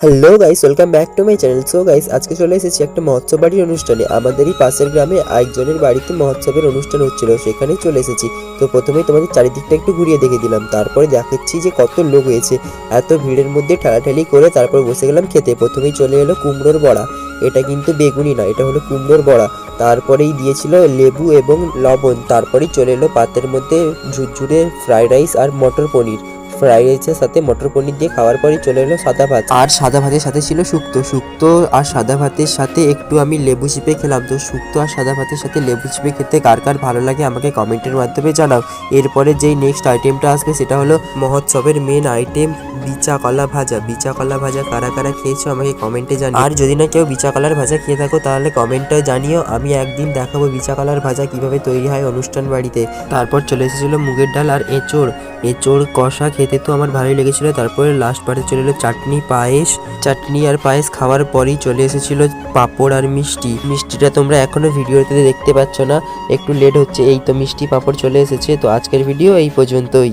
Hello guys, welcome back to my channel. So guys, আজকে চলে এসেছি একটা মহোৎসব বাড়ির অনুষ্ঠানে। আমাদেরই পাশের গ্রামে একজনের বাড়িতে মহোৎসবের অনুষ্ঠান হচ্ছিল, সেখানেই চলে এসেছি। তো প্রথমেই তোমাদের চারিদিকটা একটু ঘুরিয়ে দেখে দিলাম, তারপরে দেখাচ্ছি যে কত লোক হয়েছে। এত ভিড়ের মধ্যে ঠেলাঠেলি করে তারপর বসে গেলাম খেতে। প্রথমেই চলে এলো কুমড়োর বড়া। এটা কিন্তু বেগুনি না, এটা হলো কুমড়োর বড়া। তারপরেই দিয়েছিল লেবু এবং লবণ। তারপরেই চলে এলো পাতের মধ্যে ঝুরঝুরে ফ্রাইড রাইস আর মটর পনির। ফ্রাইড রাইসের সাথে মটর পনির দিয়ে খাওয়ার পরই চলে এলো সাদা ভাত। আর সাদা ভাতের সাথে ছিল শুক্তো আর সাদা ভাতের সাথে একটু আমি লেবু চিপে খেলাম। তো শুক্তো আর সাদা ভাতের সাথে লেবু চিপে খেতে কার কার ভালো লাগে আমাকে কমেন্টের মাধ্যমে জানাও। এরপরে যেই নেক্সট আইটেমটা আসবে সেটা হলো মহোৎসবের মেন আইটেম বিচা কলা ভাজা। বিচা কলা ভাজা কারা কারা খেয়েছো আমাকে কমেন্টে জানিও। আর যদি না কেউ বিচা কলার ভাজা খেয়ে থাকো তাহলে কমেন্টে জানিও। আমি একদিন দেখাবো বিচা কলার ভাজা কিভাবে তৈরি হয় অনুষ্ঠান বাড়িতে। তারপর চলে এসেছিল মুগের ডাল আর এঁচোড় কষা। খেতে তো আমার ভালোই লেগেছিল। তারপরে লাস্ট পার্টে চলে এলো চাটনি আর পায়েস খাওয়ার পরেই চলে এসেছিল পাঁপড় আর মিষ্টিটা তোমরা এখনো ভিডিওতে দেখতে পাচ্ছ না, একটু লেট হচ্ছে। এই তো মিষ্টি পাঁপড় চলে এসেছে। তো আজকের ভিডিও এই পর্যন্তই।